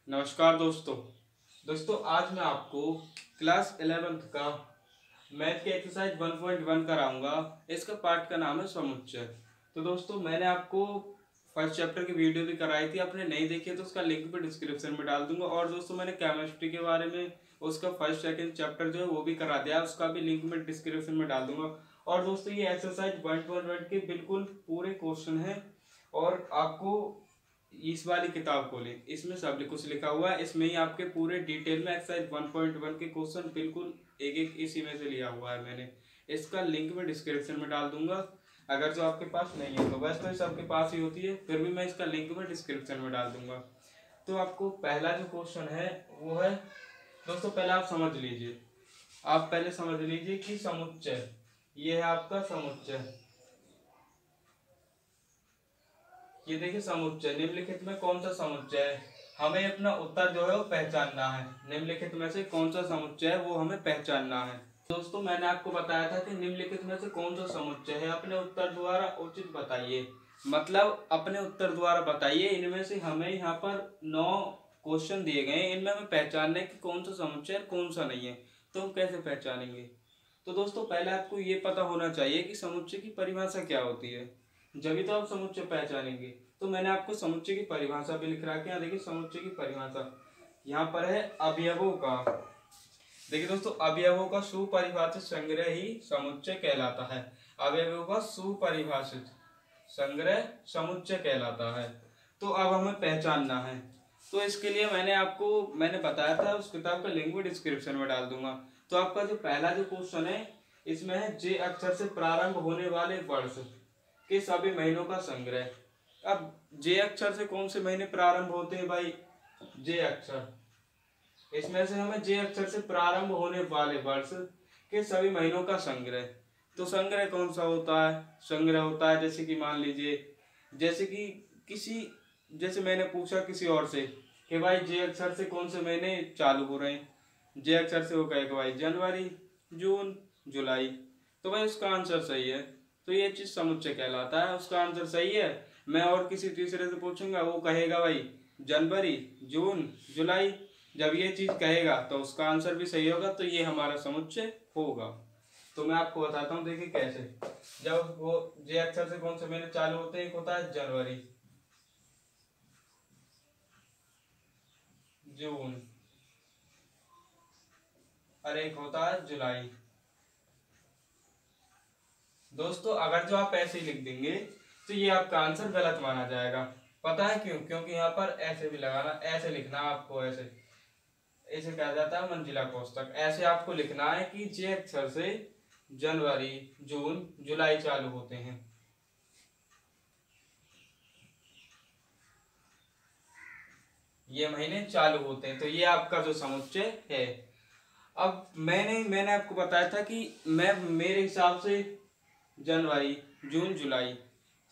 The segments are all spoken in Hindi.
नमस्कार दोस्तों आज मैं आपको क्लास 11th का मैथ के एक्सरसाइज 1.1 कराऊंगा। इसका पार्ट का नाम है समुच्चय। तो दोस्तों मैंने आपको फर्स्ट चैप्टर की वीडियो भी कराई थी, आपने नहीं देखी है तो उसका लिंक भी डिस्क्रिप्शन में डाल दूंगा। और दोस्तों मैंने केमिस्ट्री के बारे में उसका फर्स्ट सेकंड चैप्टर जो है वो भी करा दिया, उसका भी लिंक मैं डिस्क्रिप्शन में डाल दूंगा। और दोस्तों ये एक्सरसाइज 1.1 के बिल्कुल पूरे क्वेश्चन है और आपको इस वाली किताब खोलें, इसमें सब कुछ लिखा हुआ है। इसमें ही आपके पूरे डिटेल में एक्सरसाइज 1.1 के क्वेश्चन बिल्कुल एक एक इसी में से लिया हुआ है मैंने। इसका लिंक मैं डिस्क्रिप्शन में डाल दूंगा। अगर जो आपके पास नहीं है तो वैसे तो सबके पास ही होती है, फिर भी मैं इसका लिंक में डिस्क्रिप्शन में डाल दूंगा। तो आपको पहला जो क्वेश्चन है वो है, दोस्तों पहले आप समझ लीजिए, आप पहले समझ लीजिए कि समुच्चय, ये है आपका समुच्चय। ये देखिए समुच्चय, निम्नलिखित में कौन सा समुच्चय है, हमें अपना उत्तर जो है वो पहचानना है। निम्नलिखित में से कौन सा समुच्चय है वो हमें पहचानना है। दोस्तों मैंने आपको बताया था कि निम्नलिखित में से कौन सा समुच्चय है, अपने उत्तर द्वारा उचित बताइए। मतलब अपने उत्तर द्वारा बताइए। इनमें से हमें यहाँ पर 9 क्वेश्चन दिए गए हैं, इनमें हमें पहचानना है कि कौन सा समुच्चय है कौन सा नहीं है। तो हम कैसे पहचानेंगे? तो दोस्तों पहले आपको ये पता होना चाहिए कि समुच्चय की परिभाषा क्या होती है, जब तो आप समुच्चय पहचानेंगे। तो मैंने आपको समुच्चय की परिभाषा भी लिख रखा है। यहाँ देखिए समुच्चय की परिभाषा यहाँ पर है, अवयवों का, देखिए दोस्तों अवयवों का सुपरिभाषित संग्रह ही समुच्चय कहलाता है। अवयवों का सुपरिभाषित संग्रह समुच्चय कहलाता है। तो अब हमें पहचानना है, तो इसके लिए मैंने बताया था, उस किताब का लिंक भी डिस्क्रिप्शन में डाल दूंगा। तो आपका जो पहला जो क्वेश्चन है इसमें है जे अक्षर से प्रारंभ होने वाले वर्ष के सभी महीनों का संग्रह। अब जे अक्षर से कौन से महीने प्रारंभ होते हैं भाई? जे अक्षर, इसमें से हमें जे अक्षर से प्रारंभ होने वाले वर्ष के सभी महीनों का संग्रह। तो संग्रह कौन सा होता है? संग्रह होता है जैसे कि मान लीजिए, जैसे मैंने पूछा किसी और से कि भाई जे अक्षर से कौन से महीने चालू हो रहे हैं, जे अक्षर से वो कहेगा भाई जनवरी, जून, जुलाई। तो भाई उसका आंसर सही है। तो ये चीज समुच्चय कहलाता है, उसका आंसर सही है। मैं और किसी तीसरे से पूछूंगा, वो कहेगा भाई जनवरी, जून, जुलाई। जब ये चीज कहेगा तो उसका आंसर भी सही होगा, तो ये हमारा समुच्चय होगा। तो मैं आपको बताता हूँ, देखिए कैसे। जब वो जे अक्षर से कौन से महीने चालू होते हैं, एक होता है जनवरी, जून, और एक होता है जुलाई। दोस्तों अगर जो आप ऐसे ही लिख देंगे तो ये आपका आंसर गलत माना जाएगा। पता है क्यों? क्योंकि यहाँ पर ऐसे भी लगाना, ऐसे लिखना आपको, ऐसे इसे कहा जाता है मंजिला कोष्ठक। ऐसे आपको लिखना है कि जे अक्षर से जनवरी, जून, जुलाई चालू होते हैं। ये महीने चालू होते हैं, तो ये आपका जो समुच्चय है। अब मैंने आपको बताया था कि मेरे हिसाब से जनवरी, जून, जुलाई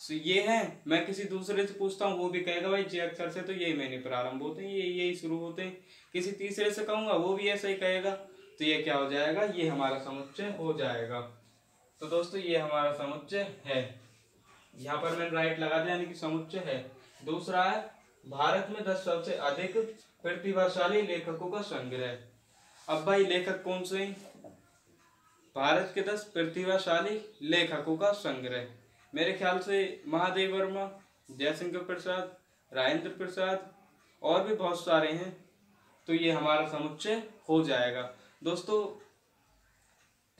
ये है। मैं किसी दूसरे से पूछता हूँ, वो भी कहेगा भाई जे अक्षर से तो यही महीने प्रारंभ होते हैं, यही शुरू होते हैं। किसी तीसरे से कहूंगा, वो भी ऐसा ही कहेगा। तो ये क्या हो जाएगा? ये हमारा समुच्चय हो जाएगा। तो दोस्तों ये हमारा समुच्चय है। यहाँ पर मैंने राइट लगा दिया, यानी कि समुच्चय है। दूसरा है, भारत में 10 सबसे अधिक प्रतिभाशाली लेखकों का संग्रह। अब भाई लेखक कौन से हैं? भारत के 10 प्रतिभाशाली लेखकों का संग्रह। मेरे ख्याल से महादेव वर्मा, जयशंकर प्रसाद, राजेंद्र प्रसाद और भी बहुत सारे हैं। तो ये हमारा समुच्चय हो जाएगा। दोस्तों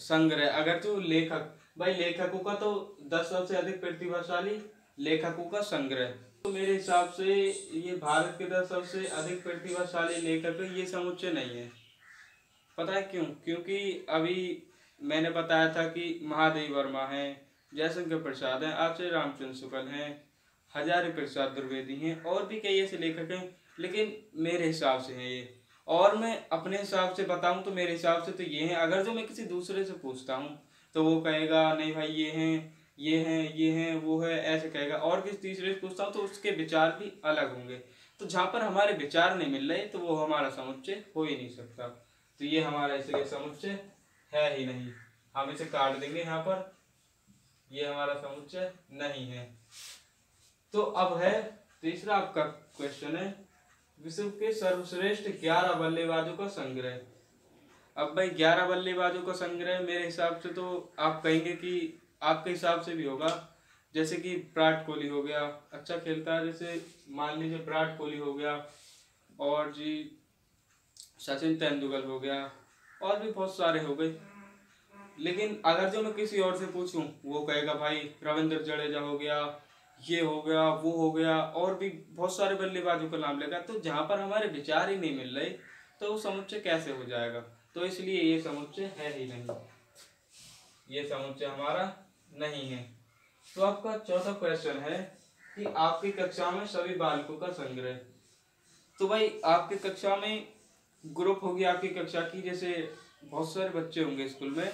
संग्रह, अगर जो लेखक, भाई लेखकों का तो 10 सबसे अधिक प्रतिभाशाली लेखकों का संग्रह। तो मेरे हिसाब से ये भारत के 10 सबसे अधिक प्रतिभाशाली लेखक, ये समुच्चय नहीं है। पता है क्यों? क्योंकि अभी मैंने बताया था कि महादेव वर्मा है, जयशंकर प्रसाद हैं, आचार्य रामचंद्र शुक्ल हैं, हजारी प्रसाद द्विवेदी हैं, और भी कई ऐसे लेखक हैं, लेकिन मेरे हिसाब से हैं ये। और मैं अपने हिसाब से बताऊं तो मेरे हिसाब से तो ये हैं। अगर जो मैं किसी दूसरे से पूछता हूं तो वो कहेगा नहीं भाई ये हैं, ये हैं, ये हैं, वो है, ऐसे कहेगा। और किसी तीसरे से पूछता हूँ तो उसके विचार भी अलग होंगे। तो जहाँ पर हमारे विचार नहीं मिल रहे तो वो हमारा समुच्चय हो ही नहीं सकता। तो ये हमारा इसलिए समुच्चय है ही नहीं, हम इसे काट देंगे यहाँ पर, ये हमारा समुच्चय नहीं है। तो अब है तीसरा आपका क्वेश्चन है, विश्व के सर्वश्रेष्ठ 11 बल्लेबाजों का संग्रह। अब भाई 11 बल्लेबाजों का संग्रह मेरे हिसाब से तो आप कहेंगे कि आपके हिसाब से भी होगा, जैसे कि विराट कोहली हो गया, अच्छा खेलता है, जैसे मान लीजिए विराट कोहली हो गया, और जी सचिन तेंदुलकर हो गया, और भी बहुत सारे हो गए। लेकिन अगर जो मैं किसी और से पूछूं वो कहेगा भाई रविंद्र जडेजा हो गया, ये हो गया, वो हो गया, और भी बहुत सारे बल्लेबाजों का नाम लेगा। तो जहां पर हमारे विचार ही नहीं मिल रहे तो वो समुच्चय कैसे हो जाएगा? तो इसलिए ये समुच्चय है ही नहीं, ये समुच्चय हमारा नहीं है। तो आपका चौथा क्वेश्चन है कि आपकी कक्षा में सभी बालकों का संग्रह। तो भाई आपकी कक्षा में ग्रुप होगी आपकी कक्षा की, जैसे बहुत सारे बच्चे होंगे स्कूल में,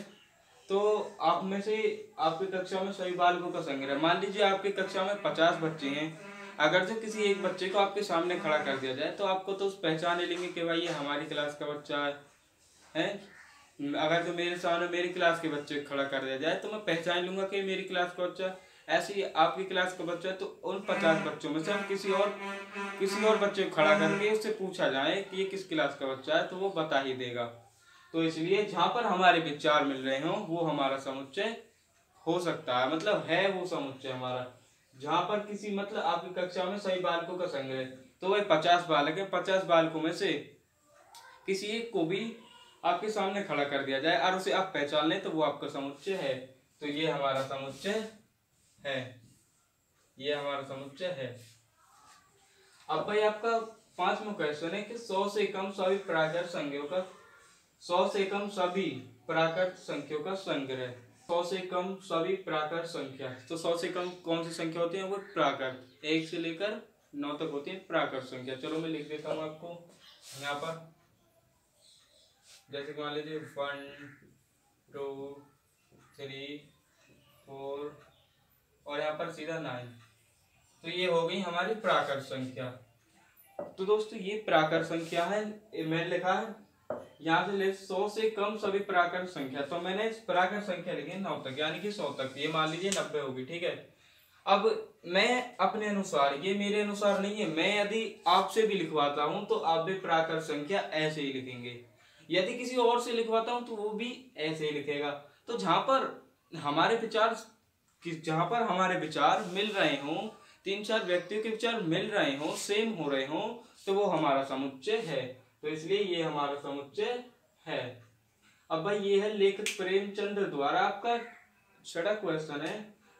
तो आप में से आपकी कक्षा में सभी बालकों का संग्रह, मान लीजिए आपकी कक्षा में 50 बच्चे हैं, अगर जो किसी एक बच्चे को आपके सामने खड़ा कर दिया जाए तो आपको तो उस पहचान लेंगे कि भाई ये हमारी क्लास का बच्चा है। अगर जो मेरे सामने मेरी क्लास के बच्चे खड़ा कर दिया जाए तो मैं पहचान लूंगा कि मेरी क्लास का बच्चा। ऐसे ही आपकी क्लास का बच्चा है तो उन 50 बच्चों में से हम किसी और बच्चे को खड़ा करके उससे पूछा जाए कि ये किस क्लास का बच्चा है तो वो बता ही देगा। तो इसलिए जहां पर हमारे विचार मिल रहे हो वो हमारा समुच्चय हो सकता है, मतलब है वो समुच्चय हमारा। जहां पर किसी मतलब आपकी कक्षा में सही बालकों का संग्रह, तो वह 50 बालक है, 50 बालकों में से किसी एक को भी आपके सामने खड़ा कर दिया जाए और उसे आप पहचान लें तो वो आपका समुच्चय है। तो ये हमारा समुच्चय है, ये हमारा समुच्चय है। अब भाई आपका पांचवा क्वेश्चन है कि 100 से कम सभी प्राकृत संख्याओं का 100 से कम सभी प्राकृत संख्याओं का संग्रह। 100 से कम सभी प्राकृत संख्या, तो 100 से कम कौन सी संख्या होती है? वो प्राकृत, 1 से लेकर 9 तक होती है प्राकृत संख्या। चलो मैं लिख देता हूँ आपको यहाँ पर, जैसे मान लीजिए 1 2 3 4 और यहाँ पर सीधा 9। तो ये हो गई हमारी प्राकृत संख्या। तो दोस्तों ये प्राकृत संख्या है, मैंने लिखा है यहाँ से ले 100 से कम सभी प्राकृत संख्या, तो मैंने प्राकृत संख्या लिखी 9 तक, यानी कि 100 तक, ये मान लीजिए 90 होगी, ठीक है। अब मैं अपने अनुसार, ये मेरे अनुसार नहीं है, मैं यदि आपसे भी लिखवाता हूं तो आप भी प्राकृत संख्या ऐसे ही लिखेंगे, यदि किसी और से लिखवाता हूं तो वो भी ऐसे ही लिखेगा। तो जहां पर हमारे विचार मिल रहे हों, 3-4 व्यक्तियों के विचार मिल रहे हों, सेम हो रहे हों, तो वो हमारा समुच्चय है। तो इसलिए ये हमारा समुच्चय है। अब भाई ये है लेखक प्रेमचंद द्वारा, आपका छठा क्वेश्चन है,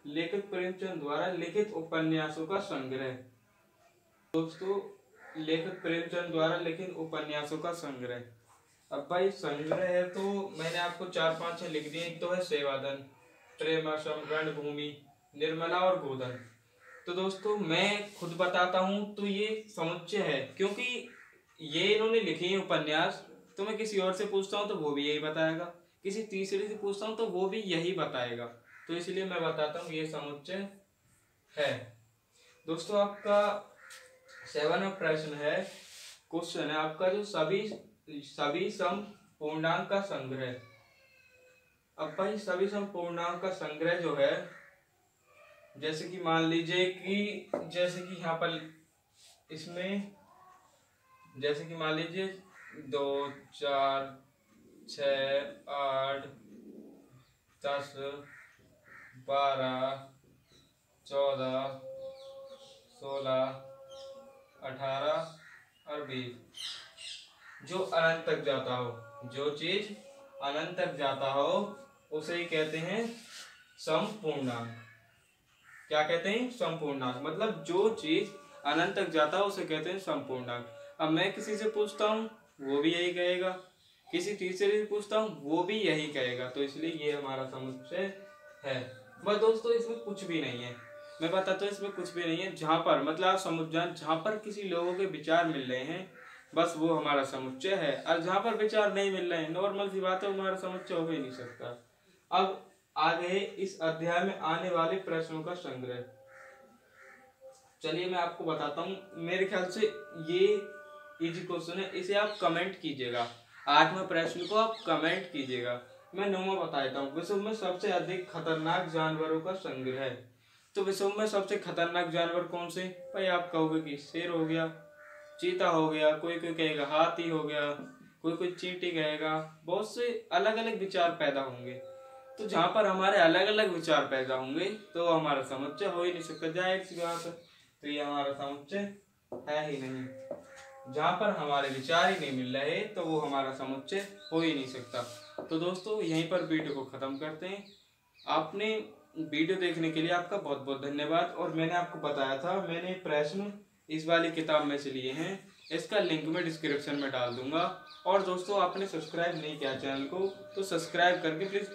लेखक प्रेमचंद द्वारा लिखित उपन्यासों का संग्रह। दोस्तों लेखक प्रेमचंद द्वारा लिखित उपन्यासों का संग्रह, अब भाई संग्रह है तो मैंने आपको 4-5 लिख दिए। एक तो है सेवादन, प्रेमाश्रम, रणभूमि, निर्मला और गोधन। तो दोस्तों मैं खुद बताता हूं तो ये समुच्चय है, क्योंकि ये इन्होंने लिखे हैं उपन्यास। तो मैं किसी और से पूछता हूं तो वो भी यही बताएगा, किसी तीसरे से पूछता हूं तो वो भी यही बताएगा, तो इसलिए मैं बताता हूं ये समुच्चय है। दोस्तों आपका 7वां प्रश्न है, क्वेश्चन है आपका जो सभी सम पूर्णांक का संग्रह। अब भाई सभी सम पूर्णांक का संग्रह जो है, जैसे कि मान लीजिए कि यहाँ पर इसमें जैसे कि मान लीजिए 2 4 6 8 10 12 14 16 18 और 20, जो अनंत तक जाता हो, जो चीज अनंत तक जाता हो उसे ही कहते हैं समपूर्णांक। क्या कहते हैं? समपूर्णांक, मतलब जो चीज अनंत तक जाता है उसे कहते हैं समपूर्णांक। अब मैं किसी से पूछता हूँ वो भी यही कहेगा, किसी तीसरे से पूछता हूँ वो भी यही कहेगा, तो इसलिए ये हमारा समुच्चय है। बस दोस्तों इसमें कुछ भी नहीं है, मैं बताता हूँ इसमें कुछ भी नहीं है। जहां पर मतलब आप समझ जाए, जहां पर किसी लोगों के विचार मिल रहे हैं बस वो हमारा समुच्चय है, और जहां पर विचार नहीं मिल रहे हैं, नॉर्मल सी बात है, हमारा समुच्चय हो ही नहीं सकता। अब आगे इस अध्याय में आने वाले प्रश्नों का संग्रह, चलिए मैं आपको बताता हूँ। मेरे ख्याल से ये इजी क्वेश्चन है, इसे आप कमेंट कीजिएगा। 8वें प्रश्न को आप कमेंट कीजिएगा। मैं 9वां बता देता हूँ, विश्व में सबसे अधिक खतरनाक जानवरों का संग्रह। तो विश्व में सबसे खतरनाक जानवर कौन से? भाई आप कहोगे कि शेर हो गया, चीता हो गया, कोई कोई कहेगा हाथी हो गया, कोई कोई चींटी कहेगा, बहुत से अलग अलग विचार पैदा होंगे। तो जहाँ पर हमारे अलग अलग विचार पैदा होंगे तो हमारा समुच्चय हो ही नहीं सकता, जाहिर सी बात है। तो ये हमारा समुच्चय है ही नहीं। जहाँ पर हमारे विचार ही नहीं मिल रहे तो वो हमारा समुच्चय हो ही नहीं सकता। तो दोस्तों यहीं पर वीडियो को खत्म करते हैं। आपने वीडियो देखने के लिए आपका बहुत बहुत धन्यवाद। और मैंने आपको बताया था, मैंने प्रश्न इस वाली किताब में से लिए हैं, इसका लिंक मैं डिस्क्रिप्शन में डाल दूंगा। और दोस्तों आपने सब्सक्राइब नहीं किया चैनल को तो सब्सक्राइब करके प्लीज